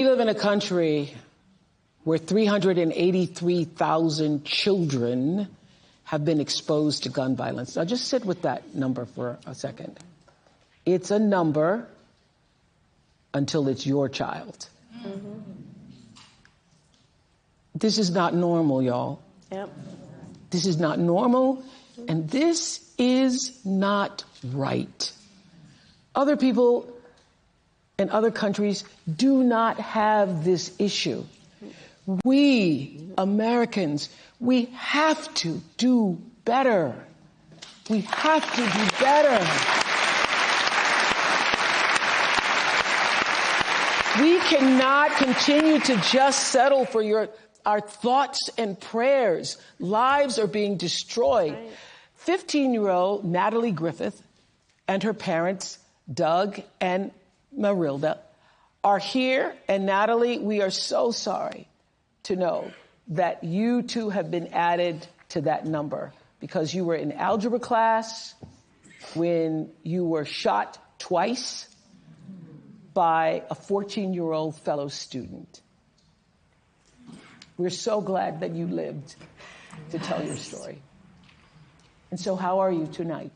live in a country where 383,000 children have been exposed to gun violence. Now just sit with that number for a second. It's a number until it's your child. Mm-hmm. This is not normal, y'all. Yep. This is not normal, and this is not right. Other people in other countries do not have this issue. We, Americans, we have to do better. We have to do better. We cannot continue to just settle for our thoughts and prayers. Lives are being destroyed. 15-year-old Natalie Griffith and her parents, Doug and Marilda, are here. And Natalie, we are so sorry to know that you too have been added to that number because you were in algebra class when you were shot twice by a 14-year-old fellow student. We're so glad that you lived to tell your story. And so how are you tonight?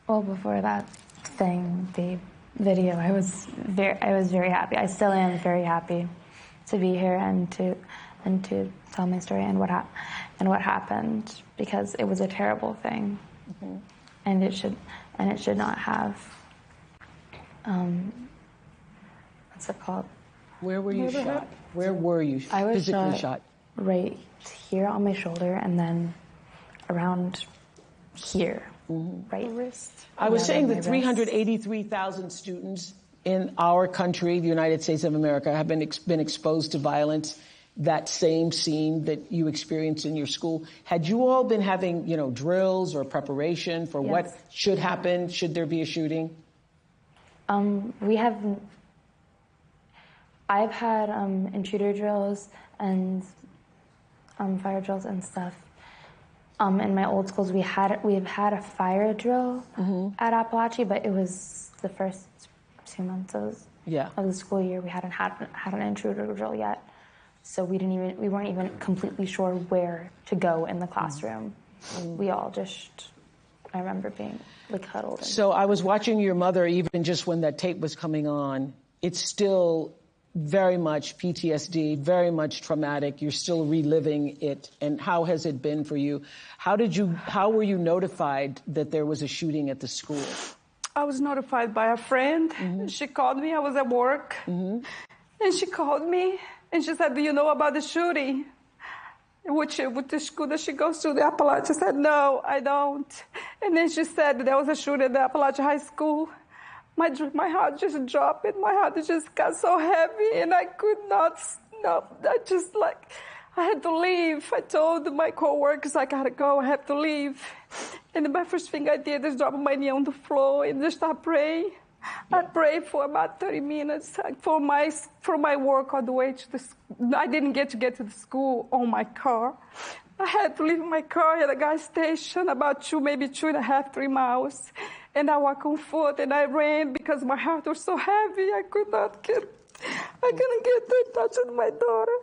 Well, before that thing, the video, I was very happy. I still am very happy to be here and to tell my story and what happened, because it was a terrible thing. Mm-hmm. And it should not have, what's it called? Where were you shot? Where were you I was physically shot? Right here on my shoulder and then around here, right wrist. I was saying that 383,000 students in our country, the United States of America, have been exposed to violence. That same scene that you experienced in your school. Had you all been having, drills or preparation for what should happen? Should there be a shooting? I've had intruder drills and fire drills and stuff. In my old schools, we've had a fire drill at Appalachia, but it was the first 2 months of the school year. We hadn't had an intruder drill yet. So we weren't even completely sure where to go in the classroom. We all I remember being huddled. So I was watching your mother, even just when that tape was coming on. It's still very much PTSD, very much traumatic. You're still reliving it. And how has it been for you? How were you notified that there was a shooting at the school? I was notified by a friend. She called me. I was at work. And she called me. And she said, do you know about the shooting? With the school that she goes to, the Appalachia. I said, no, I don't. And then she said there was a shooting at the Appalachia High School. My heart just dropped. My heart just got so heavy, and I could not stop. I had to leave. I told my coworkers, I gotta go, I have to leave. And the first thing I did is drop my knee on the floor and just start praying. I prayed for about 30 minutes for my work all the way to the school. I didn't get to the school on my car. I had to leave my car at a gas station about maybe 2.5, 3 miles. And I walked on foot and I ran because my heart was so heavy. I couldn't get in touch with my daughter.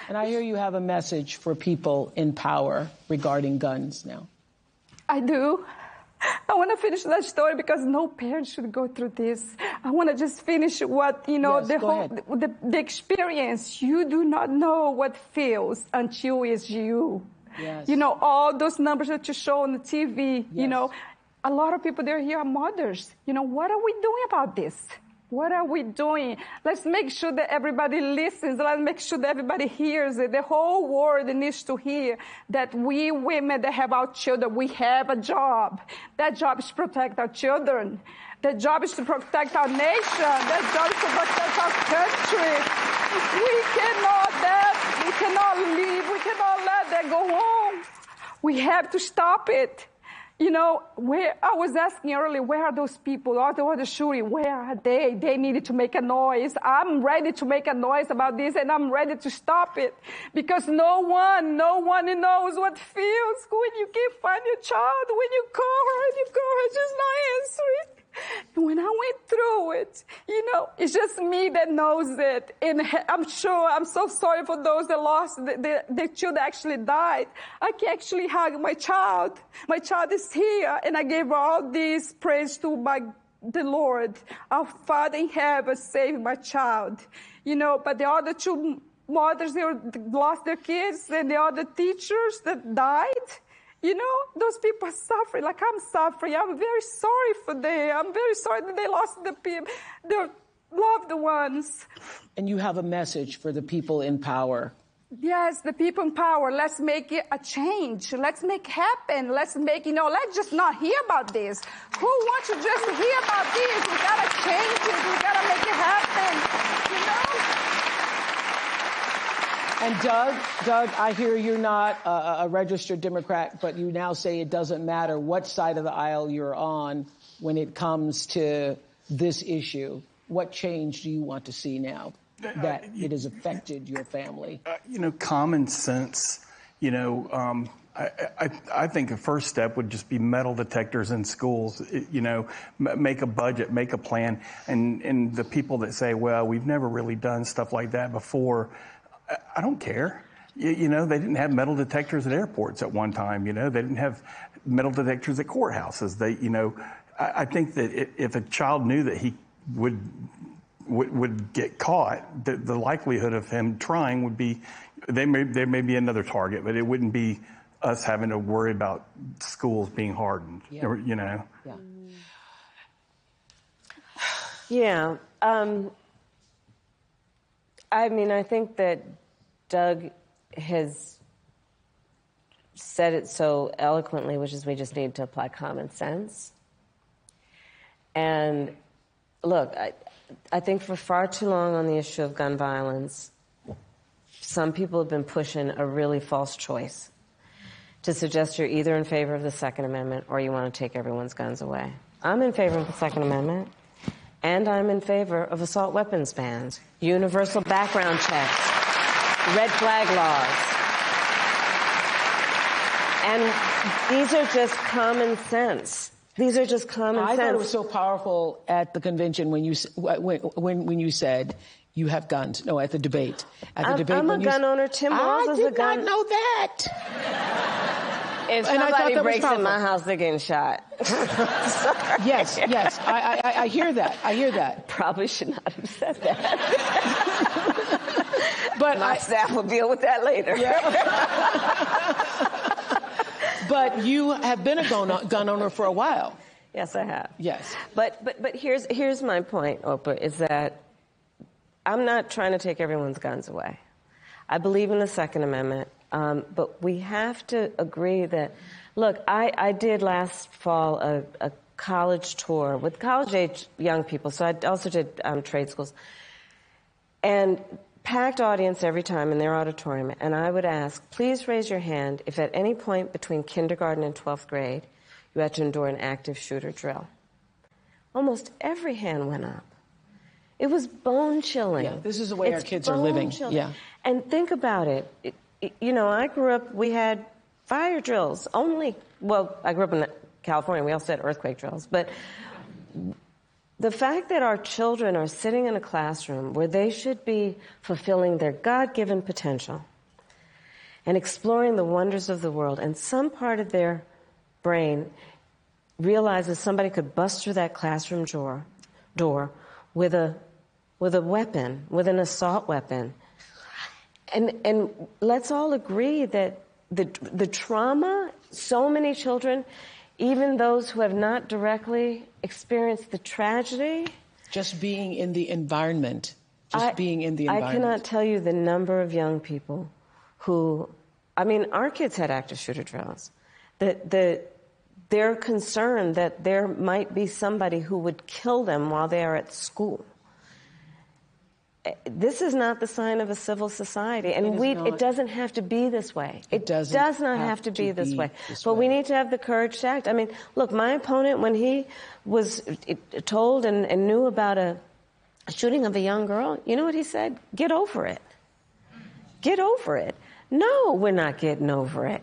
And I hear you have a message for people in power regarding guns now. I do. I want to finish that story because no parent should go through this. I want to just finish what, the experience. You do not know what feels until it's you. Yes. All those numbers that you show on the TV, a lot of people, they're here are mothers. What are we doing about this? What are we doing? Let's make sure that everybody listens. Let's make sure that everybody hears it. The whole world needs to hear that we women that have our children, we have a job. That job is to protect our children. That job is to protect our nation. That job is to protect our country. We cannot leave. We cannot let that go on. We have to stop it. Where I was asking earlier, where are those people? All the shooting, where are they? They needed to make a noise. I'm ready to make a noise about this, and I'm ready to stop it. Because no one knows what feels when you can't find your child, when you call her and she's not answering. When I went through it, it's just me that knows it. And I'm sure, I'm so sorry for those that lost their children actually died. I can actually hug my child. My child is here, and I gave all this praise to the Lord. Our Father in heaven saved my child. But the other two mothers, they lost their kids, and the other teachers that died. Those people are suffering like I'm suffering. I'm very sorry for them. I'm very sorry that they lost their loved ones. And you have a message for the people in power. Yes, the people in power. Let's make it a change. Let's make it happen. Let's make, let's just not hear about this. Who wants to just hear about this? We got to change it. We got to make it happen, And Doug, I hear you're not a registered Democrat, but you now say it doesn't matter what side of the aisle you're on when it comes to this issue. What change do you want to see now that it has affected your family? Common sense, I think a first step would just be metal detectors in schools, make a budget, make a plan. And the people that say, well, we've never really done stuff like that before, I don't care. They didn't have metal detectors at airports at one time. They didn't have metal detectors at courthouses. I think that if a child knew that he would get caught, the likelihood of him trying would be, there may be another target, but it wouldn't be us having to worry about schools being hardened. Yeah. Yeah. I think that Doug has said it so eloquently, which is we just need to apply common sense. And look, I think for far too long on the issue of gun violence, some people have been pushing a really false choice to suggest you're either in favor of the Second Amendment or you want to take everyone's guns away. I'm in favor of the Second Amendment, and I'm in favor of assault weapons bans, universal background checks, red flag laws. And these are just common sense. These are just common sense. I thought it was so powerful at the convention when you said you have guns. No, at the debate. I'm a gun owner. Tim Walz is a gun. I did not know that. If somebody breaks in my house, they're getting shot. Yes. I hear that. I hear that. Probably should not have said that. But my staff will deal with that later. Yeah. But you have been a gun owner for a while. Yes, I have. Yes. But here's my point, Oprah, is that I'm not trying to take everyone's guns away. I believe in the Second Amendment, but we have to agree that, look, I did last fall a college tour with college-age young people, so I also did trade schools, and packed audience every time in their auditorium, and I would ask, please raise your hand if at any point between kindergarten and 12th grade you had to endure an active shooter drill. Almost every hand went up. It was bone-chilling. Yeah, this is the way our kids are living. Yeah. And think about it. I grew up, we had fire drills only. Well, I grew up in California. We also had earthquake drills. But the fact that our children are sitting in a classroom where they should be fulfilling their God-given potential and exploring the wonders of the world, and some part of their brain realizes somebody could bust through that classroom door with a weapon, with an assault weapon. And let's all agree that the trauma, so many children, even those who have not directly experienced the tragedy. Just being in the environment. I cannot tell you the number of young people who, our kids had active shooter drills. They're concerned that there might be somebody who would kill them while they are at school. This is not the sign of a civil society, and it doesn't have to be this way. It does not have to be this way. But we need to have the courage to act. Look, my opponent, when he was told and knew about a shooting of a young girl, you know what he said? Get over it. Get over it. No, we're not getting over it.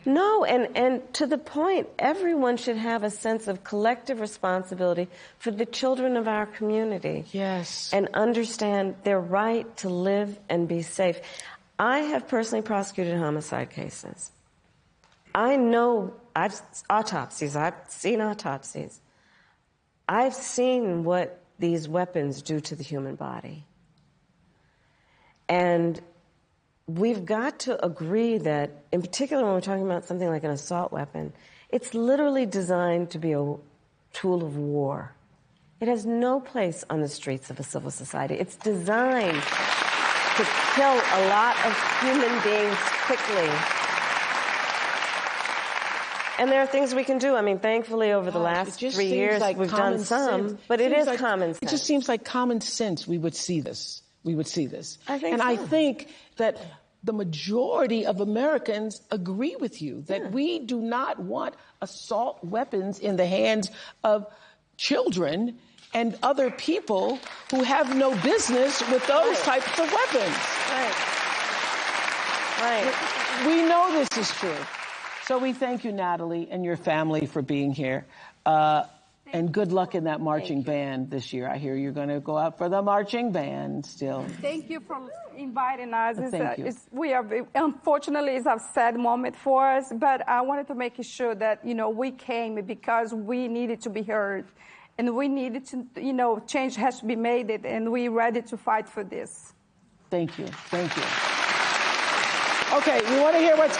No, and to the point, everyone should have a sense of collective responsibility for the children of our community. Yes. And understand their right to live and be safe. I have personally prosecuted homicide cases. I know I've seen autopsies. I've seen what these weapons do to the human body. And we've got to agree that, in particular when we're talking about something like an assault weapon, it's literally designed to be a tool of war. It has no place on the streets of a civil society. It's designed to kill a lot of human beings quickly. And there are things we can do. I mean, thankfully, over the last 3 years, we've done some, but it is common sense. It just seems like common sense we would see this. I think I think that the majority of Americans agree with you that we do not want assault weapons in the hands of children and other people who have no business with those types of weapons. Right. We know this is true. So we thank you, Natalie, and your family for being here. And good luck in that marching band this year. I hear you're going to go out for the marching band still. Thank you for inviting us. Thank you. Unfortunately, it's a sad moment for us, but I wanted to make sure that, we came because we needed to be heard. And we needed to, change has to be made, and we're ready to fight for this. Thank you. Okay, we want to hear what's